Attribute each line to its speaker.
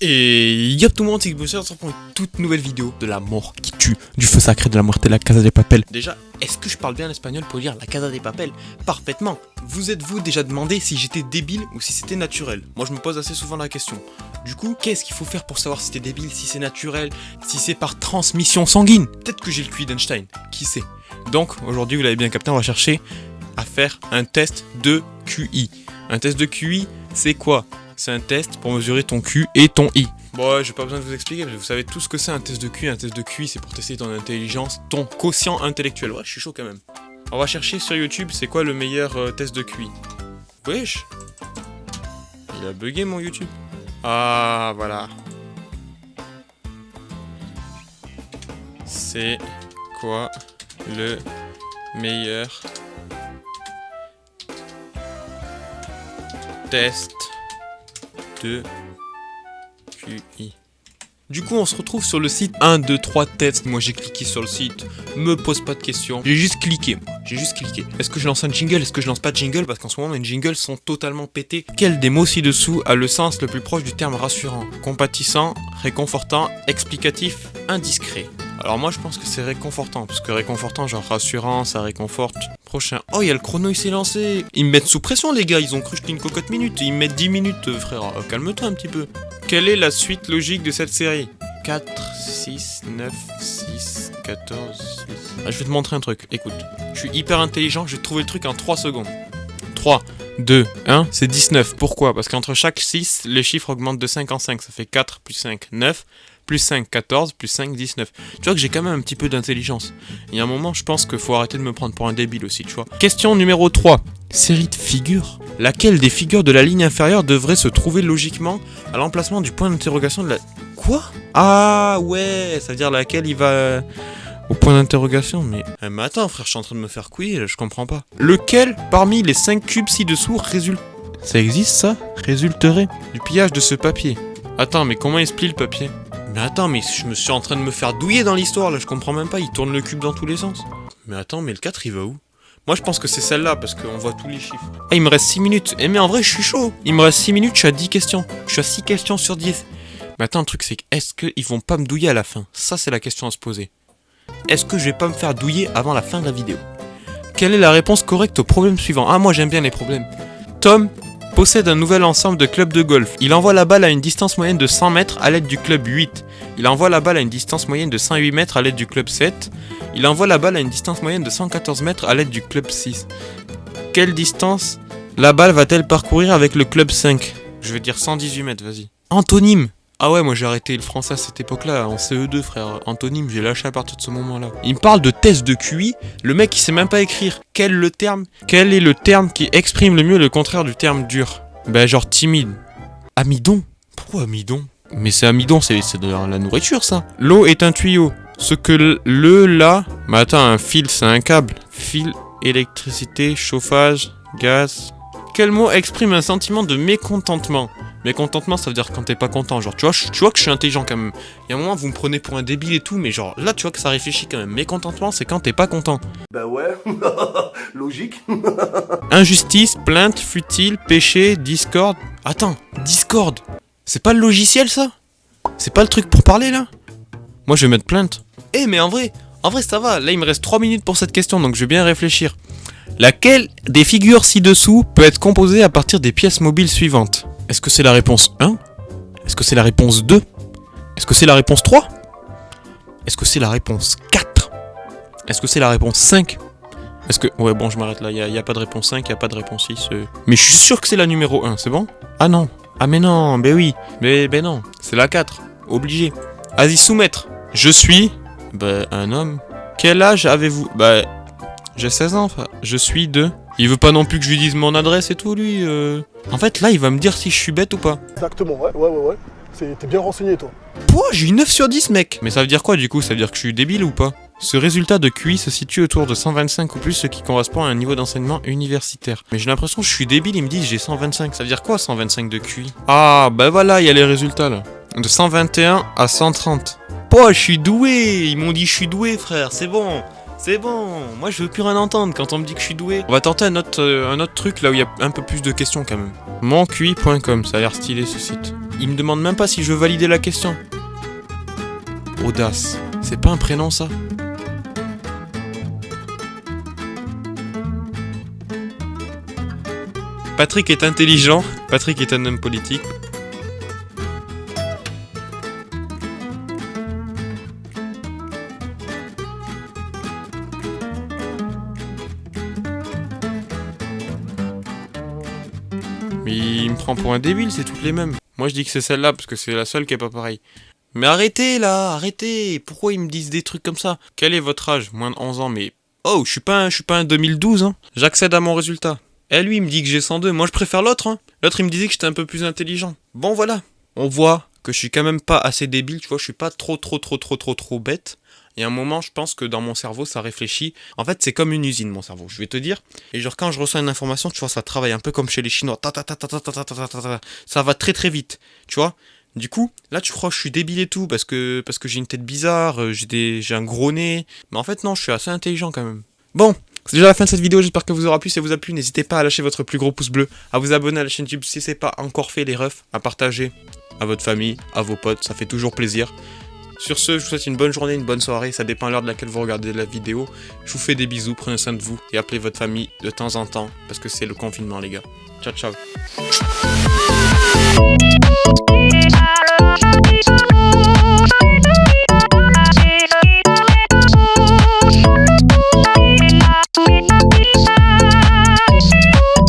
Speaker 1: Et yop tout le monde, c'est Xboxer, on se retrouve pour une toute nouvelle vidéo de la mort qui tue, du feu sacré de la muerte, la Casa de Papel. Déjà, est-ce que je parle bien l'espagnol pour dire la Casa de Papel? Parfaitement. Vous êtes-vous déjà demandé si j'étais débile ou si c'était naturel? Moi je me pose assez souvent la question. Du coup, qu'est-ce qu'il faut faire pour savoir si t'es débile, si c'est naturel, si c'est par transmission sanguine? Peut-être que j'ai le QI d'Einstein, qui sait? Donc, aujourd'hui, vous l'avez bien capté, on va chercher à faire un test de QI. Un test de QI, c'est quoi? C'est un test pour mesurer ton Q et ton I. Bon, ouais, j'ai pas besoin de vous expliquer, parce que vous savez tout ce que c'est un test de QI. Un test de QI, c'est pour tester ton intelligence, ton quotient intellectuel. Ouais, je suis chaud quand même. On va chercher sur YouTube, c'est quoi le meilleur test de QI. Wesh, il a bugué mon YouTube. Ah, voilà. C'est quoi le meilleur test de QI. Du coup, on se retrouve sur le site 1, 2, 3 tests. Moi, j'ai cliqué sur le site. Me pose pas de questions. J'ai juste cliqué. Est-ce que je lance un jingle? Est-ce que je lance pas de jingle? Parce qu'en ce moment, mes jingles sont totalement pétés. Quel des mots ci-dessous a le sens le plus proche du terme rassurant? Compatissant, réconfortant, explicatif, indiscret. Alors moi, je pense que c'est réconfortant. Parce que réconfortant, genre rassurant, ça réconforte. Prochain. Oh, il y a le chrono, il s'est lancé. Ils me mettent sous pression, les gars. Ils ont cru que j'étais une cocotte minute. Ils me mettent 10 minutes, frère. Calme-toi un petit peu. Quelle est la suite logique de cette série? 4, 6, 9, 6, 14, 6... Ah, je vais te montrer un truc. Écoute. Je suis hyper intelligent. Je vais trouver le truc en 3 secondes. 3, 2, 1, c'est 19. Pourquoi? Parce qu'entre chaque 6, les chiffres augmentent de 5 en 5. Ça fait 4 plus 5, 9. Plus 5, 14, plus 5, 19. Tu vois que j'ai quand même un petit peu d'intelligence. Il y a un moment, je pense qu'il faut arrêter de me prendre pour un débile aussi, tu vois. Question numéro 3. Série de figures. Laquelle des figures de la ligne inférieure devrait se trouver logiquement à l'emplacement du point d'interrogation de la... Quoi? Ah ouais, ça veut dire laquelle il va... au point d'interrogation, mais attends frère, je suis en train de me faire couiller, là, je comprends pas. Lequel, parmi les 5 cubes ci-dessous, Ça existe ça? Résulterait du pillage de ce papier. Attends, mais comment il se plie le papier? Mais attends, mais je me suis en train de me faire douiller dans l'histoire, là, je comprends même pas, il tourne le cube dans tous les sens. Mais attends, mais le 4 il va où? Moi je pense que c'est celle-là, parce qu'on voit tous les chiffres. Ah, il me reste 6 minutes, mais en vrai je suis chaud. Il me reste 6 minutes, je suis à 10 questions. Je suis à 6 questions sur 10. Mais attends, le truc c'est que, est-ce qu'ils vont pas me douiller à la fin? Ça c'est la question à se poser. Est-ce que je vais pas me faire douiller avant la fin de la vidéo? Quelle est la réponse correcte au problème suivant? Ah, moi j'aime bien les problèmes. Tom possède un nouvel ensemble de clubs de golf. Il envoie la balle à une distance moyenne de 100 mètres à l'aide du club 8. Il envoie la balle à une distance moyenne de 108 mètres à l'aide du club 7. Il envoie la balle à une distance moyenne de 114 mètres à l'aide du club 6. Quelle distance la balle va-t-elle parcourir avec le club 5? Je vais dire 118 mètres, vas-y. Antonyme. Ah ouais, moi j'ai arrêté le français à cette époque-là, en CE2 frère. Antonyme, j'ai lâché à partir de ce moment-là. Il me parle de test de QI, le mec il sait même pas écrire. Quel est le terme qui exprime le mieux le contraire du terme dur? Ben genre timide. Amidon? Pourquoi amidon? Mais c'est amidon, c'est de la nourriture ça. L'eau est un tuyau. Ce que là... Mais attends, un fil c'est un câble. Fil, électricité, chauffage, gaz... Quel mot exprime un sentiment de mécontentement? Mécontentement, ça veut dire quand t'es pas content. Genre, tu vois que je suis intelligent quand même. Il y a un moment, vous me prenez pour un débile et tout, mais genre, là, tu vois que ça réfléchit quand même. Mécontentement, c'est quand t'es pas content.
Speaker 2: Bah ouais, logique.
Speaker 1: Injustice, plainte, futile, péché, discorde. Attends, Discord. C'est pas le logiciel, ça? C'est pas le truc pour parler, là? Moi, je vais mettre plainte. Eh, mais en vrai, ça va. Là, il me reste 3 minutes pour cette question, donc je vais bien réfléchir. Laquelle des figures ci-dessous peut être composée à partir des pièces mobiles suivantes? Est-ce que c'est la réponse 1? Est-ce que c'est la réponse 2? Est-ce que c'est la réponse 3? Est-ce que c'est la réponse 4? Est-ce que c'est la réponse 5? Est-ce que... Ouais, bon, je m'arrête là. Il n'y a pas de réponse 5, il n'y a pas de réponse 6. Mais je suis sûr que c'est la numéro 1, c'est bon? Ah non. Ah mais non, ben oui. Mais non, c'est la 4. Obligé. Vas-y, soumettre. Je suis... un homme. Quel âge avez-vous? J'ai 16 ans, frère. Je suis de... Il veut pas non plus que je lui dise mon adresse et tout, lui. En fait, là, il va me dire si je suis bête ou pas.
Speaker 2: Exactement, ouais. T'es bien renseigné, toi.
Speaker 1: Pouah, j'ai eu 9 sur 10, mec. Mais ça veut dire quoi, du coup? Ça veut dire que je suis débile ou pas? Ce résultat de QI se situe autour de 125 ou plus, ce qui correspond à un niveau d'enseignement universitaire. Mais j'ai l'impression que je suis débile, ils me disent j'ai 125. Ça veut dire quoi, 125 de QI? Ah, bah voilà, il y a les résultats, là. De 121 à 130. Pouah, je suis doué. Ils m'ont dit je suis doué, frère, c'est bon. C'est bon, moi je veux plus rien entendre quand on me dit que je suis doué. On va tenter un autre truc là où il y a un peu plus de questions quand même. Monqui.com, ça a l'air stylé ce site. Il me demande même pas si je veux valider la question. Audace. C'est pas un prénom ça? Patrick est intelligent. Patrick est un homme politique. Mais il me prend pour un débile, c'est toutes les mêmes. Moi je dis que c'est celle-là parce que c'est la seule qui est pas pareille. Mais arrêtez là, arrêtez. Pourquoi ils me disent des trucs comme ça? Quel est votre âge? Moins de 11 ans, mais... Oh, je suis pas un 2012, hein. J'accède à mon résultat. Et lui, il me dit que j'ai 102. Moi, je préfère l'autre, hein. L'autre, il me disait que j'étais un peu plus intelligent. Bon, voilà. On voit que je suis quand même pas assez débile, tu vois. Je suis pas trop bête. Et à un moment, je pense que dans mon cerveau, ça réfléchit. En fait, c'est comme une usine, mon cerveau. Je vais te dire. Et genre, quand je reçois une information, tu vois, ça travaille un peu comme chez les Chinois. Ça va très vite. Tu vois. Du coup, là, tu crois que je suis débile et tout parce que j'ai une tête bizarre, j'ai un gros nez. Mais en fait, non, je suis assez intelligent quand même. Bon. C'est déjà la fin de cette vidéo, j'espère que vous aura plu. Si ça vous a plu, n'hésitez pas à lâcher votre plus gros pouce bleu, à vous abonner à la chaîne YouTube si c'est pas encore fait, les refs, à partager à votre famille, à vos potes, ça fait toujours plaisir. Sur ce, je vous souhaite une bonne journée, une bonne soirée, ça dépend de l'heure de laquelle vous regardez la vidéo. Je vous fais des bisous, prenez soin de vous et appelez votre famille de temps en temps, parce que c'est le confinement les gars. Ciao ciao.